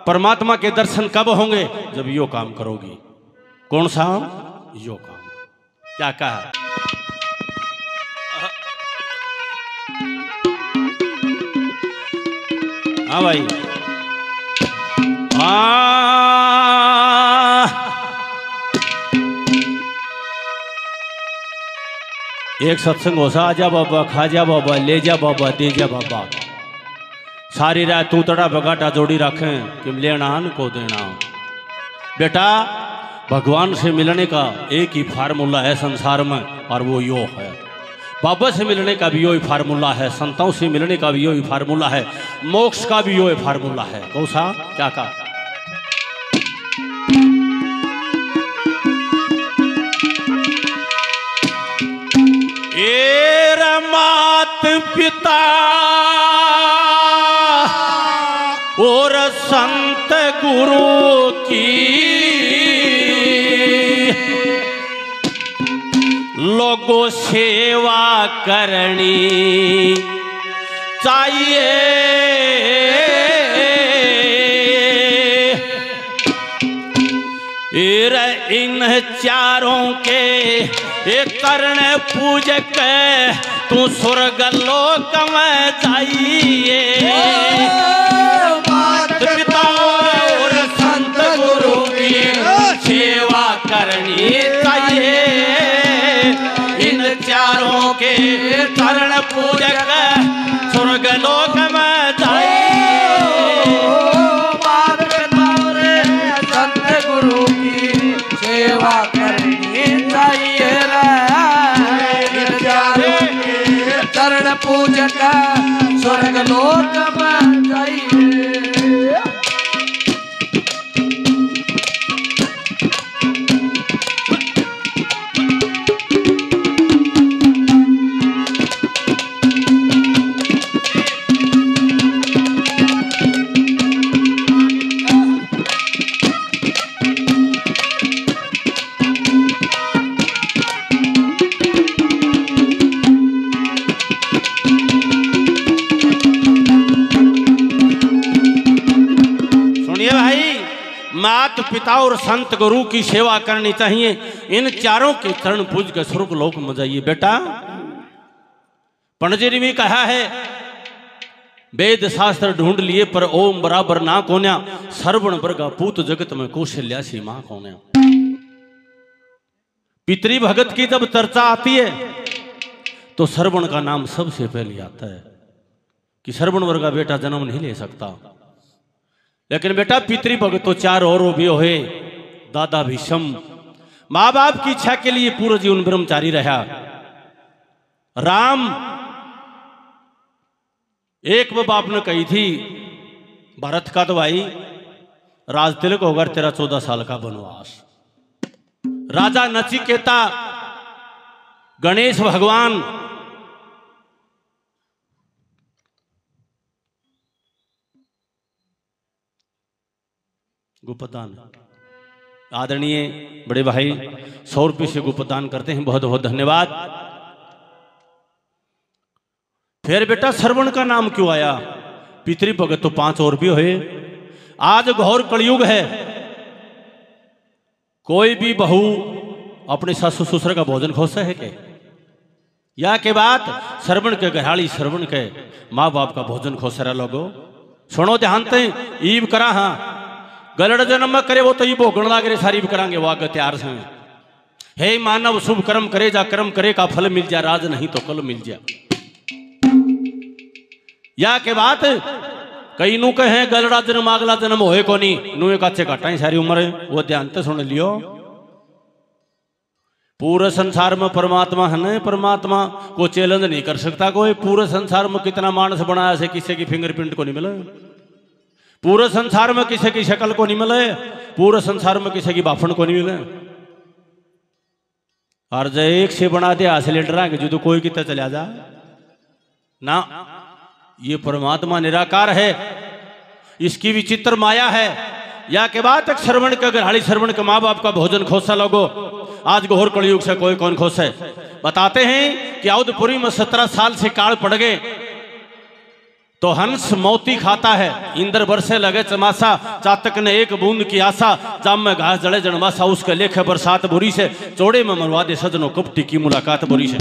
परमात्मा के दर्शन कब होंगे? जब यो काम करोगी। कौन सा? यो काम। क्या कहा? हाँ भाई, एक सत्संग हो सा, आजा बाबा, खाजा बाबा, ले जा बाबा, दे जा बाबा, सारी रात तू तड़ा बगाटा जोड़ी रखें कि लेना को देना। बेटा, भगवान से मिलने का एक ही फार्मूला है संसार में, और वो यो है। बाबा से मिलने का भी यो ही फार्मूला है, संतों से मिलने का भी यो ही फार्मूला है, मोक्ष का भी यो ही फार्मूला है। कौन सा? क्या कहा? ए मात पिता और संत गुरु की लोगों सेवा करनी चाहिए। इन चारों के करण पूजक तू स्वर्ग लोक में जाइए। मात पिता और संत गुरु की सेवा करनी चाहिए। इन चारों के करण पूजक स्वर्ग लोक में जाइए। मात पिता और संत गुरु की सेवा करनी चाहिए। इन चारों के चरण पूजक स्वर्ग लोक में जाइए। मात पिता और संत गुरु की सेवा करनी चाहिए। इन चारों के चरण पूज के स्वर्ग लोक में जाइए। बेटा, पणजेरी में कहा है, वेद शास्त्र ढूंढ लिए पर ओम बराबर ना कोन्या, श्रवण वर्गा पूत जगत में कौशल्या सी मां कोन्या। पितृ भगत की जब चर्चा आती है तो श्रवण का नाम सबसे पहले आता है कि श्रवण वर्गा बेटा जन्म नहीं ले सकता। लेकिन बेटा, पितृ भगत तो चार और भी हो, दादा भीष्म माँ बाप की इच्छा के लिए पूरा जीवन ब्रह्मचारी रहा। राम, एक बाप ने कही थी भरत का तो भाई राज तिलक होगा तेरा 14 साल का वनवास। राजा नचिकेता, गणेश भगवान, गुप्तदान, आदरणीय बड़े भाई 100 रुपये से गुप्तदान करते हैं, बहुत बहुत धन्यवाद। फिर बेटा, श्रवण का नाम क्यों आया? पितृ भगत तो 5 और भी हुए। आज घोर कलयुग है, कोई भी बहू अपने सासु ससुर का भोजन खोसा है क्या? या के बात श्रवण के घराली, श्रवण के माँ बाप का भोजन खोसरा लोगो सुनो ध्यान से। ईब करा हाँ गलड़ जन्म करे वो तो ये भोगण लाग रे, सारी भी करांगे वो आगे तैयार से। हे मानव शुभ कर्म करे जा, कर्म करे का फल मिल जा, राज नहीं तो कल मिल जा। या के बात कई नु कहे गलड़ा जन्म अगला जन्म होए को नहीं, नुए काचे काटा सारी उम्र, वो ध्यान से सुन लियो। पूरे संसार में परमात्मा है ना, परमात्मा को चैलेंज नहीं कर सकता कोई। पूरे संसार में कितना मानस बनाया से किसी की फिंगरप्रिंट को नहीं मिले। पूरे संसार में किसी की शक्ल को नहीं मिले। पूरे संसार में किसी की बाफन को नहीं मिले। और जो एक से बना दे सिलेंडर आगे जो तो कोई कितना चला जा ना। ये परमात्मा निराकार है, इसकी विचित्र माया है। या के बाद तक श्रवण के ग्रहाली, श्रवण के माँ बाप का भोजन खोसा लोगो। आज घोर कलयुग से कोई कौन खोस है? बताते हैं कि अवधपुरी में 17 साल से काल पड़ गए तो हंस मोती खाता है, इंद्र बरसे लगे चमासा, चातक ने एक बूंद की आशा, जाम में घास जड़े जनमासा, उसके लेखे बरसात बुरी से, चौड़े में मरवा दे सजनों कपटी की मुलाकात बुरी से।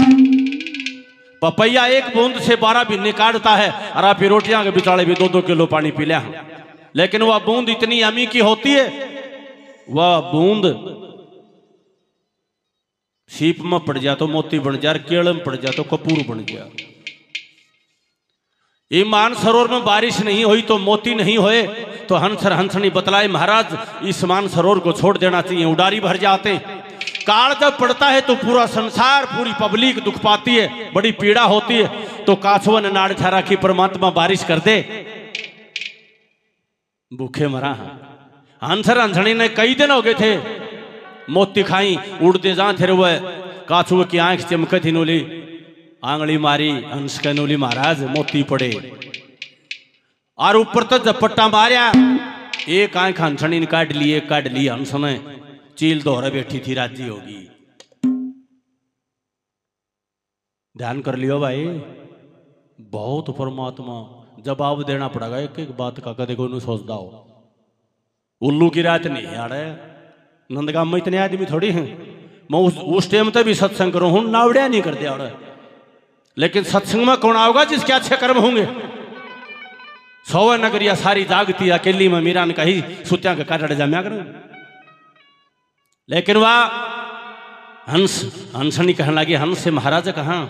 पपैया एक बूंद से 12 भी निकालता है, और आप रोटियां के बिचाड़े भी 2-2 किलो पानी पी लिया, लेकिन वह बूंद इतनी अमी की होती है, वह बूंद सीप में पड़ जा तो मोती बन जा, केड़ में पड़ जा तो कपूर बन जा। ये मानसरोवर में बारिश नहीं हुई तो मोती नहीं होए, तो हंसर हंसनी बतलाए महाराज इस मानसरोवर को छोड़ देना चाहिए, उडारी भर जाते। काल जब पड़ता है तो पूरा संसार, पूरी पब्लिक दुख पाती है, बड़ी पीड़ा होती है, तो काछुआ ने नाड़ छारा की परमात्मा बारिश कर दे, भूखे मरा। हंसर हंसनी ने कई दिन हो गए थे मोती खाई, उड़ते जा थे वह काछुए की आंख चमके थी, नोली आंगली मारी, हंस के नोली महाराज मोती पड़े, और ऊपर तो झपट्टा मारिया, एक आंख हंसनी ने काट ली, एक काट ली हंस ने, चील दोहरा बैठी थी राजी होगी। ध्यान कर लियो भाई, बहुत परमात्मा जवाब देना पड़ेगा एक एक बात का, कदे को सोचता हो। उल्लू की रात नहीं यार, नंदगाम में इतने आदमी थोड़ी हैं, मैं उस टाइम तक भी सत्संग करूं हूं, नावड़िया नहीं कर दिया, लेकिन सत्संग में कौन आओगा जिसके अच्छे कर्म होंगे। 100 नगरिया सारी जागती, अकेली में मीरा ने कही सुत्या का काट जाम्या कर, लेकिन वह हंसनी कहने लगी, हंस से महाराज कहाँ,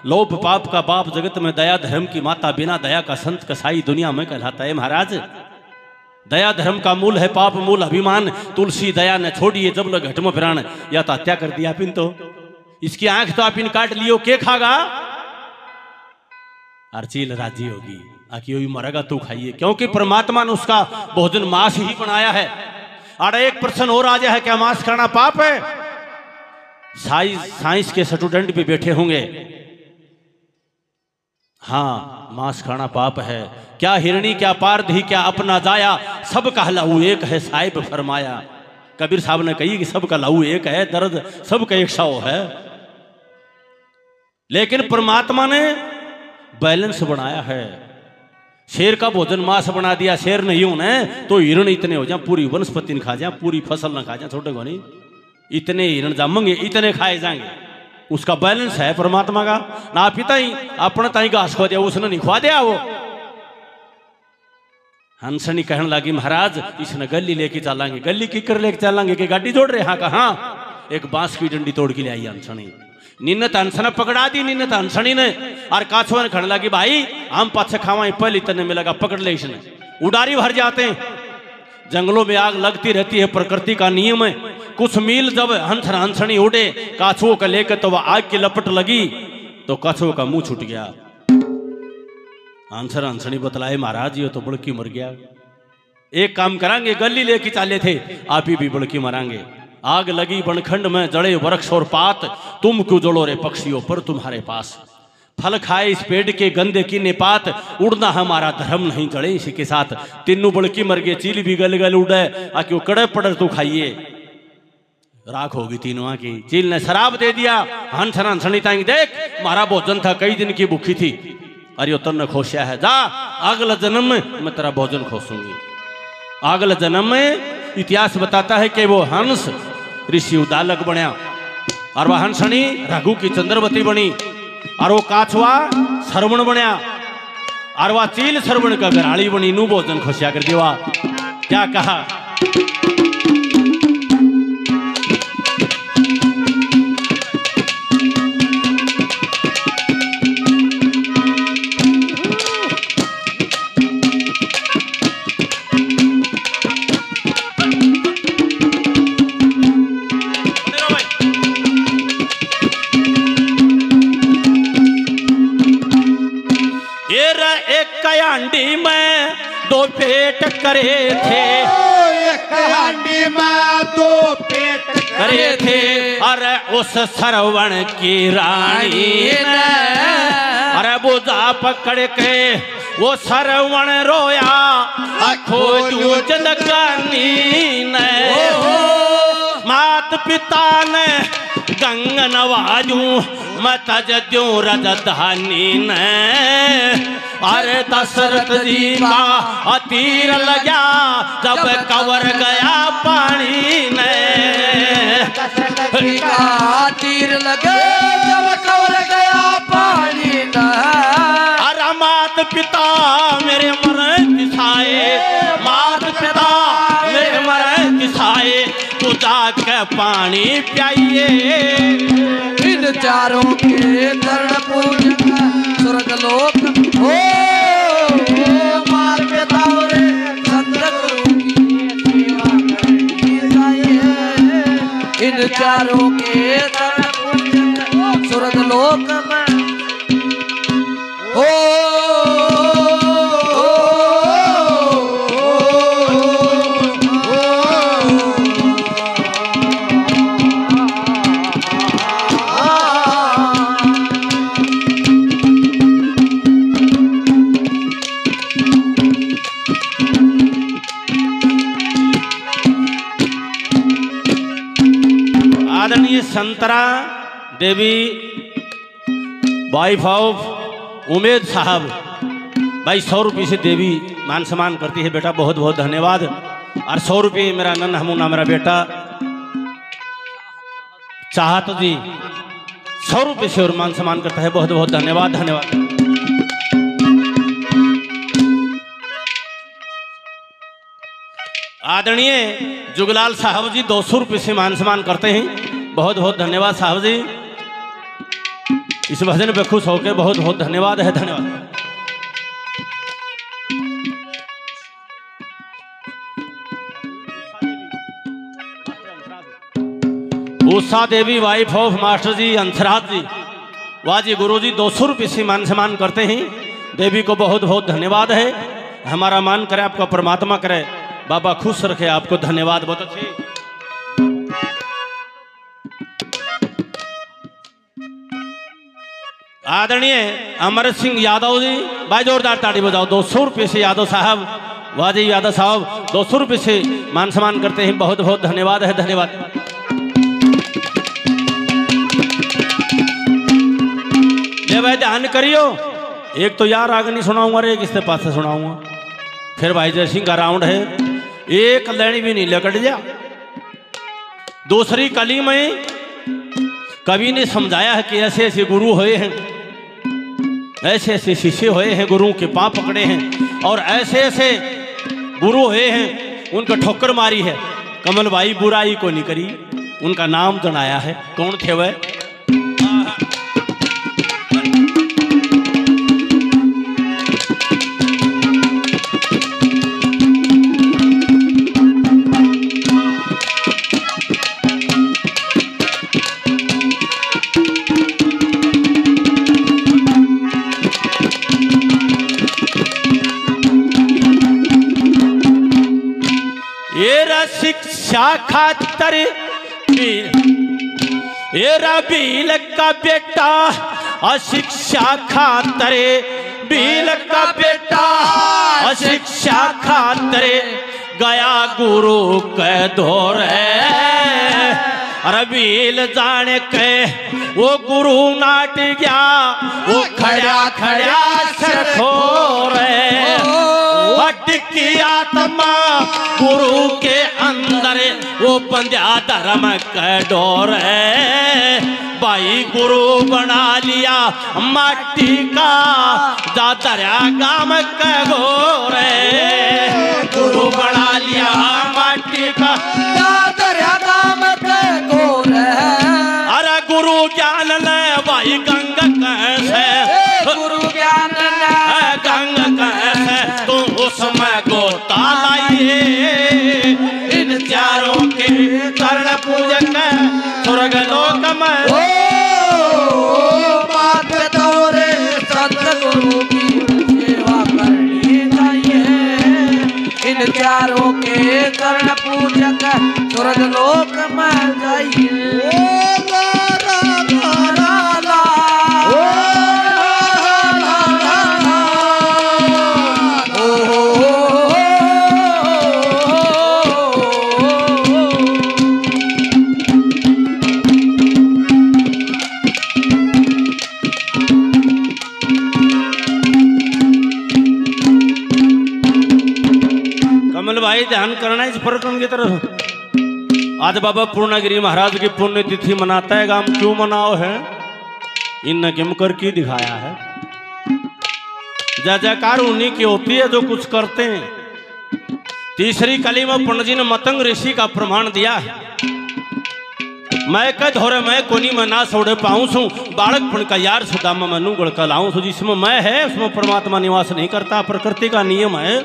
लोभ पाप का बाप जगत में, दया धर्म की माता, बिना दया का संत कसाई दुनिया में कहलाता है। महाराज दया धर्म का मूल है, पाप मूल अभिमान, तुलसी दया ने छोड़िए जब लोग घट में प्राण, या तो हत्या कर दिया पिन, तो इसकी आंख तो आप इन काट लियो, के खागा, अर्चील राजी होगी, आखिर मरेगा तू खाइए, क्योंकि परमात्मा ने उसका भोजन मांस ही बनाया है। और एक प्रश्न और आ है, क्या मांस खाना पाप है? साइंस के स्टूडेंट भी बैठे होंगे, हाँ मांस खाना पाप है, क्या हिरणी क्या पारधी क्या अपना जाया, सबका लहू एक है साहिब फरमाया। कबीर साहब ने कही कि सबका लहू एक है, दर्द सबका एक सौ है, लेकिन परमात्मा ने बैलेंस बनाया है। शेर का भोजन मांस बना दिया, शेर नहीं होना तो हिरण इतने हो जाए, पूरी वनस्पति न खा जाए, पूरी फसल न खा जाए, छोटे को नहीं, इतने हिरण जमेंगे, इतने खाए जाएंगे, उसका बैलेंस है परमात्मा का। ना पिता ही अपना ताई घास खा दिया, उसने नहीं खा दिया वो। हंसनी कहने लगी, महाराज इसने गली लेके चलेंगे, गली किकर लेके चलेंगे कि गाड़ी जोड़ रहे, हाँ कहा, एक बांस की डंडी तोड़ के ले आई हंसनी, निन्नत हंसने पकड़ा दी, निन्नत हंसनी ने, और काछुआ ने कहने लगी, भाई हम पाछे खावा पहले इतने मिलेगा, पकड़ ले इसने। उडारी भर जाते हैं, जंगलों में आग लगती रहती है, प्रकृति का नियम है। कुछ मील जब हंसर हंसनी उड़े काछुओं का लेकर, तो वह आग की लपट लगी तो काछुओं का मुंह छूट गया। हंसर हंसनी बतलाए, महाराज ये तो बड़की मर गया, एक काम करांगे, गली लेके चाले थे, आप ही भी बड़की मरांगे। आग लगी बनखंड में, जड़े वृक्ष और पात, तुम क्यों जड़ो रे पक्षियों पर तुम्हारे पास, फल खाए इस पेड़ के गंदे की निपात, उड़ना हमारा धर्म नहीं जड़े इसी के साथ। तीनों बड़की मर गए, चील भी गल गल उड़े, आके कड़े पड़े तो खाइए, राख होगी तीनों की। चील ने शराब दे दिया, हंसर हंसनी ताई देख मारा भोजन था, कई दिन की भूखी थी, अरे तन्ने खोसिया है, जा अगले जन्म में मैं तेरा भोजन खोसूंगी। अगले जन्म में इतिहास बताता है कि वो हंस ऋषि उदालक बनया, और वह हंसनी रघु की चंद्रवती बनी, और वो काछुआ श्रवण बनया, और वह चील श्रवण का गराड़ी बनी, नू भोजन खोसिया कर दिया। क्या कहा, हांडी में 2 पेट करे थे, एक हांडी में 2 पेट करे थे, अरे उस श्रवण की रानी ने, अरे बुझा पकड़ के वो श्रवण रोया, खोजू जनकानी ने, मात पिता ने गंग नवाजू मैं तज द्यों रजधानी ने, अरे दशरथ जी का तीर लगा जब कवर गया पानी ने। दशरथ जी का तीर लगे जब कवर गया पानी ने। अरे मात पिता मेरे मरे किसाए, मात पिता मेरे मरे किसाए, तू जाके पानी पियाइए। इन चारों के चरण पूजन स्वर्ग लोक हो। मार पिता और संत गुरु की सेवा करनी चाहिए। इन चारों के चरण पूजन स्वर्ग लोक में हो। आदरणीय संतरा देवी वाइफ ऑफ उमेद साहब भाई 100 रुपये से देवी मान सम्मान करती है। बेटा बहुत बहुत धन्यवाद। और 100 रुपये मेरा नन हमूना मेरा बेटा चाहत जी 100 रुपये से और मान सम्मान करता है। बहुत बहुत धन्यवाद धन्यवाद। आदरणीय जुगलाल साहब जी 200 रुपये से मान सम्मान करते हैं। बहुत बहुत धन्यवाद साहब जी। इस भजन पे खुश होकर बहुत बहुत धन्यवाद है। धन्यवाद। उषा देवी वाइफ ऑफ मास्टर जी अंशराज जी वाह जी गुरु जी 200 रुपये से मान सम्मान करते हैं। देवी को बहुत बहुत धन्यवाद है। हमारा मान करे आपका परमात्मा करे, बाबा खुश रखे आपको। धन्यवाद बहुत अच्छे। आदरणीय अमर सिंह यादव जी भाई जोरदार ताड़ी बजाओ। 200 रुपये से यादव साहब वाह जी यादव साहब 200 रुपये से मान सम्मान करते हैं। बहुत बहुत धन्यवाद है। धन्यवाद। ये भाई ध्यान करियो, एक तो यार आगे नहीं सुनाऊंगा और एक इसके पास से सुनाऊंगा। फिर भाई जय सिंह का राउंड है, एक लेनी भी नहीं लकड़ जा। दूसरी कली में कवि ने समझाया है कि ऐसे ऐसे गुरु हुए हैं, ऐसे ऐसे शिष्य हुए हैं, गुरु के पांव पकड़े हैं और ऐसे ऐसे गुरु हुए हैं उनका ठोकर मारी है। कमल भाई बुराई को नहीं करी, उनका नाम जनाया है। कौन थे वह? शिक्षा खातर एरा बील का बेटा अशिक्षा खातर, बील का बेटा अशिक्षा खातर गया गुरु के दौर है। अरे बील जाने के वो गुरु नाट गया, वो खड़ा खड़ा सखोर है। की आत्मा गुरु के अंदर वो बंध्या धर्म का डोर है। भाई गुरु बना लिया माटी का जा दरिया गाम का गोर है। गुरु बना लिया माटी का जा दरिया गाम का गोर है। अरे गुरु ज्ञान ले भाई गंग कैसे, गुरु ज्ञान ले गंग कैसे तू उसमें गोता लाइए। इन चारों के चरण पूजन स्वर्ग लोक में बात तोरे सतगुरु की सेवा करनी चाहिए। इन चारों के चरण पूजन स्वर्ग लोक में जाइए। ध्यान करना है इस प्रकरण की तरफ। आज बाबा पूर्णागिरी महाराज की पुण्यतिथि मनाता है, हम क्यों मनाओ है? इन किम कर की दिखाया है। जय जयकार उन्हीं की होती है जो कुछ करते हैं। तीसरी कली में पंडित जी ने मतंग ऋषि का प्रमाण दिया है। मैं कह धोरे मैं कोनी में ना सोड़े पाऊं सू, बालकपन का यार सुदामा मनु गुड़का लाऊं सू। जिसमें मैं है उसमें परमात्मा निवास नहीं करता, प्रकृति का नियम है।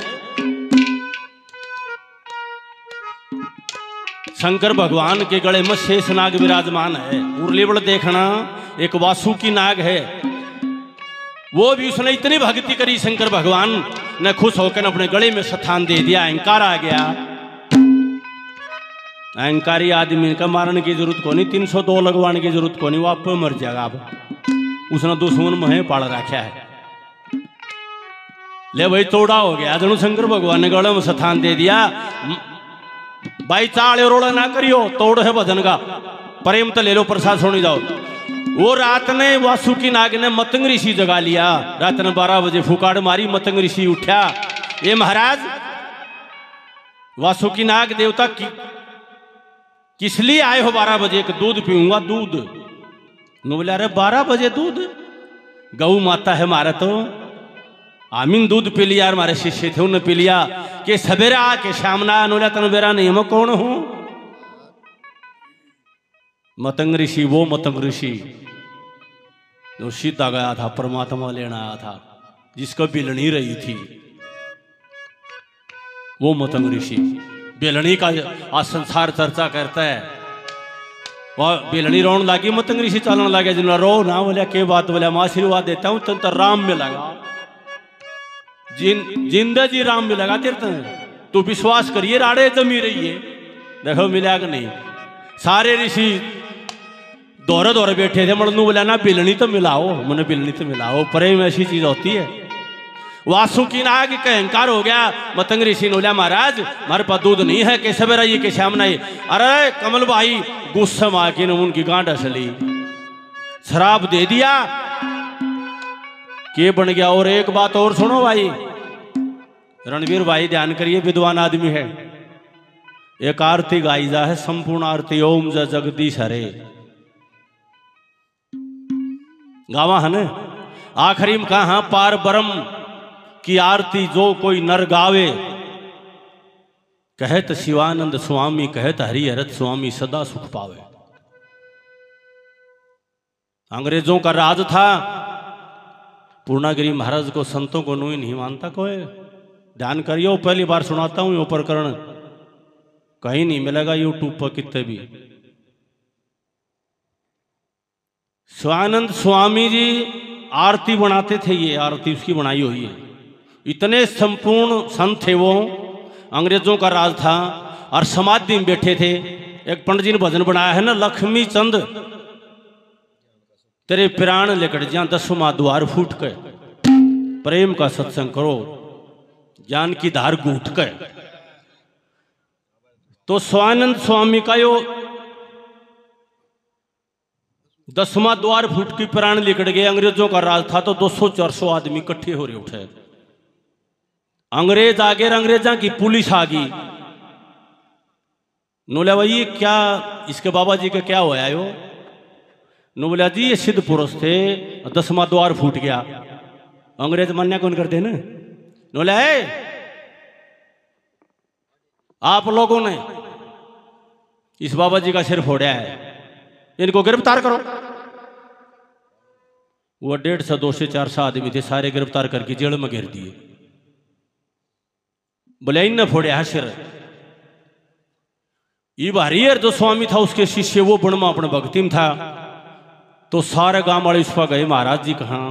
शंकर भगवान के गले में शेष नाग विराजमान है। उर्ली बड़ देखना, एक वासुकी नाग है, वो भी उसने इतनी भक्ति करी, शंकर भगवान ने खुश होकर अपने गले में स्थान दे दिया। अहंकार आ गया। अहंकारी आदमी का मारने की जरूरत को नहीं, 302 लगवाने की जरूरत को नहीं, वो आप मर जाएगा। अब उसने दुश्मन महे पाल रखा है। ले भाई तोड़ा हो गया, जनु शंकर भगवान ने गले में स्थान दे दिया। भाई चाल रोड़ा ना करियो, तोड़ है भजन का, प्रेम तो ले लो, प्रसाद सुनी जाओ। वो रात ने वासुकी नाग ने मतंग ऋषि जगा लिया। रात ने 12 बजे फुकाड़ मारी, मतंग ऋषि उठा। ये महाराज वासुकी नाग देवता किस लिए आए हो 12 बजे? एक दूध पीऊंगा, दूध। नो बोला अरे 12 बजे दूध? गौ माता है मारा तो आमीन दूध पी लिया। हमारे शिष्य थे उन्होंने पी लिया कि सवेरा के शामना नोला तनबेरा नहीं, मैं कौन हूं? मतंग ऋषि, वो मतंग ऋषि जो सीता गया था, परमात्मा लेना आया था, जिसको बिलनी रही थी, वो मतंग ऋषि। बेलनी का आज संसार चर्चा करता है। वह बेलनी रोन लागी, मतंग ऋषि चलन लगे। जिन्होंने रो ना बोलिया के बात बोलिया, मैं आशीर्वाद देता हूं तंत्र राम में लगा, जिंदा जी राम में लगा तेरे तू विश्वास करिए, राड़े जमी रही है। देखो मिला कि नहीं? सारे ऋषि दौरे दौरे बैठे थे। मनु बोला ना बिलनी तो मिलाओ, मैंने बिलनी तो मिलाओ। प्रेम ऐसी चीज होती है। वासुकी नाग का अहंकार हो गया। मतंग ऋषि ने बोला महाराज हमारे पास दूध नहीं है, कैसे बेरा ये कैसे हम नहीं? अरे कमल भाई गुस्सा में आके उनकी गांड असली शराब दे दिया, के बन गया। और एक बात और सुनो भाई, रणवीर भाई ध्यान करिए, विद्वान आदमी है। एक आरती गाई जा है, संपूर्ण आरती ओम ज जगदीश हरे, गावा है न। आखिरी में कहा पार ब्रह्म की आरती जो कोई नर गावे, कहत शिवानंद स्वामी, कहत हरिहरत स्वामी, सदा सुख पावे। अंग्रेजों का राज था। पूर्णागिरी महाराज को संतों को नहीं मानता कोई। ध्यान करियो, पहली बार सुनाता हूं ये प्रकरण, कहीं नहीं मिलेगा यूट्यूब पर कितने भी। शिवानंद स्वामी जी आरती बनाते थे, ये आरती उसकी बनाई हुई है। इतने संपूर्ण संत थे वो। अंग्रेजों का राज था और समाधि में बैठे थे। एक पंडित जी ने भजन बनाया है ना, लक्ष्मी चंद तेरे प्राण लेकर जा, 10वां द्वार फूट के, प्रेम का सत्संग करो, ज्ञान की धार घूट के। तो स्वानंद स्वामी का यो 10वां द्वार फूट की प्राण लिकड़ गए। अंग्रेजों का राज था तो 200-400 आदमी इकट्ठे हो रहे उठे। अंग्रेज आ गए, अंग्रेजा की पुलिस आ गई। बोला भाई ये क्या, इसके बाबा जी का क्या हुआ यो? नो बोला जी ये सिद्ध पुरुष थे, 10वां द्वार फूट गया। अंग्रेज मान्या कौन करते ना? बोला आप लोगों ने इस बाबा जी का सिर फोड़ा है, इनको गिरफ्तार करो। वो 150 200-400 आदमी थे, सारे गिरफ्तार करके जेल में घेर दिए। बोले इन फोड़े है सिर। ये हरिहर जो स्वामी था उसके शिष्य, वो बण में अपने भक्ति में था। तो सारे गांव वाले उस पर गए, महाराज जी कहाँ?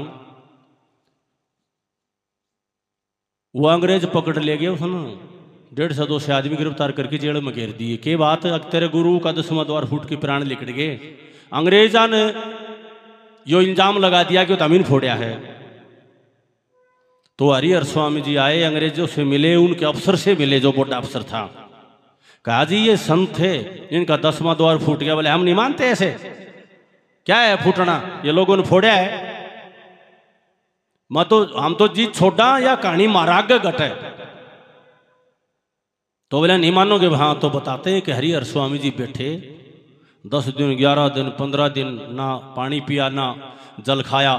वो अंग्रेज पकड़ ले गए उसने, 150 200 आदमी गिरफ्तार करके जेल में घेर दिए। के बात तेरे गुरु का 10वां द्वार फूट के प्राण लिकड़ गए। अंग्रेजा ने यो इल्जाम लगा दिया कि वो तमीन फोड़ा है। तो हरिहर स्वामी जी आए, अंग्रेजों से मिले, उनके अफसर से मिले जो बड़ा अफसर था। कहा जी ये संत थे, इनका 10वां द्वार फूट गया। बोले हम नहीं मानते ऐसे, क्या है फूटना, ये लोगों ने फोड़ा है। हम तो जीत छोड़ा या कहानी माराग घटे। तो बोले नहीं मानोगे? हाँ। तो बताते हैं कि हरिहर स्वामी जी बैठे 10 दिन 11 दिन 15 दिन ना पानी पिया ना जल खाया।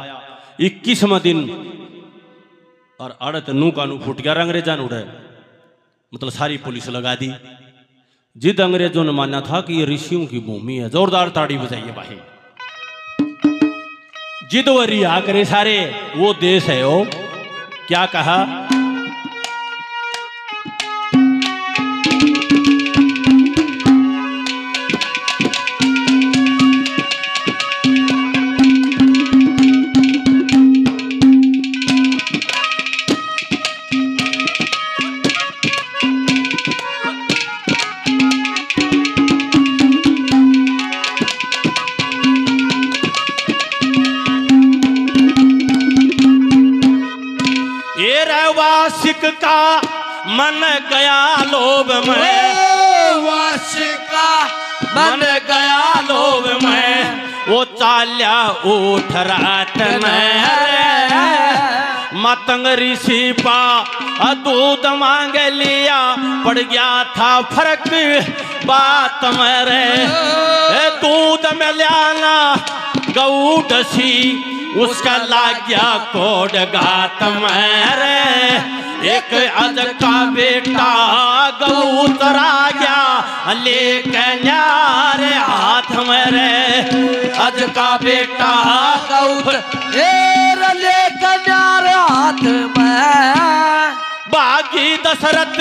21वें दिन और आड़त नू का नू फूट गया। अंग्रेजा उड़े मतलब सारी पुलिस लगा दी। जिद अंग्रेजों ने माना था कि ये ऋषियों की भूमि है। जोरदार ताड़ी बजाइए भाई। जिद वो रिया करे सारे, वो देश है वो। क्या कहा? वासिक का मन गया लोभ में, वासिक का मन गया लोभ में, वो चाल्या उठ रात में मतंग ऋषि पा दूध मांग लिया। पड़ गया था फर्क बात में रे। दूध में लियाना गऊ डसी, उसका लाग गया कोड गात में रे। एक अज का बेटा गऊ तरा गया लेके न्यारे हाथ में रे। अज का बेटा गऊ लेके न्यारे हाथ में। बागी दशरथ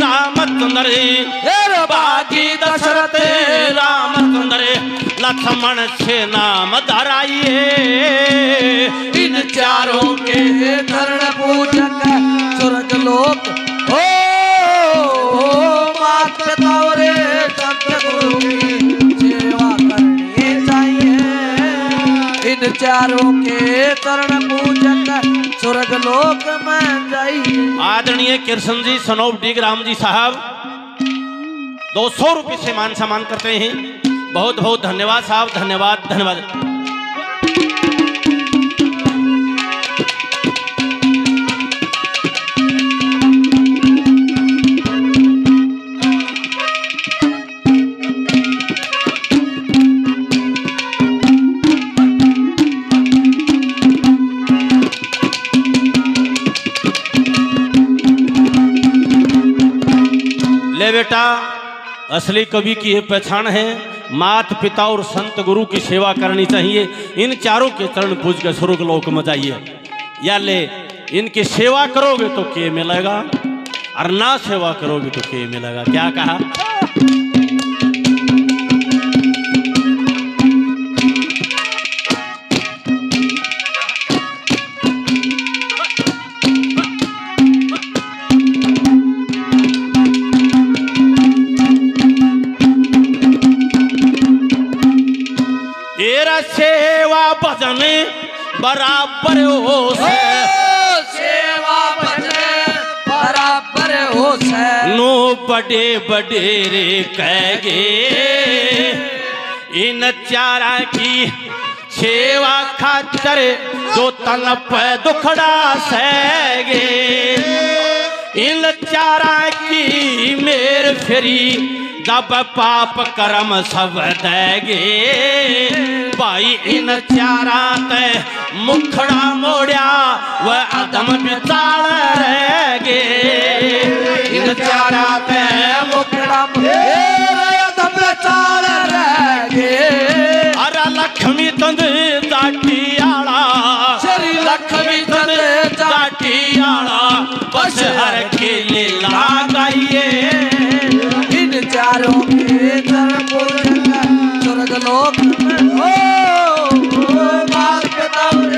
रामचंद्र, बागी दशरथ रामचंद्र लक्ष्मण से नाम धराइए। इन चारों के धरण पूजक स्वर्ग लोक हो। मात पिता और संत गुरु की सेवा करनी चाहिए। इन चारों के धरण पूजक स्वर्ग लोक में जाइए। आदरणीय कृष्ण जी सनोब डी ग्राम जी साहब 200 रुपये से मान सम्मान करते हैं। बहुत बहुत धन्यवाद साहब, धन्यवाद धन्यवाद। ले बेटा, असली कवि की ये पहचान है। मात पिता और संत गुरु की सेवा करनी चाहिए। इन चारों के चरण पूज कर स्वर्ग लोक में जाइए। या ले इनकी सेवा करोगे तो के मिलेगा, और ना सेवा करोगे तो के मिलेगा। क्या कहा? सेवा भजन बराबर हो से, सेवा भजन बराबर हो से। नो बड़े बड़े रे कहेगे इन चारा की सेवा खातर जो तन पे दुखड़ा सहेगे। इन चारा की मेर फेरी जब पाप कर्म सब देगे। भाई इन चारा ते मुखड़ा मोड़िया वह अदम बिचार रहेगे। इन चारा ते मुखड़ा मोड़िया अदम बिचार रहेगे। अरे लक्ष्मी तंद जाटियाला, श्री लक्ष्मी तंद जाटियाला बस हर खेले लगाइए। इन चारों के चरण पूजन स्वर्ग लोक में हो। मात पिता और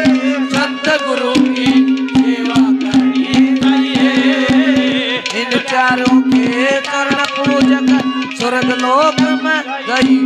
संत गुरु की सेवा करनी चाहिए। इन चारों के चरण पूजक स्वर्ग लोक में गई।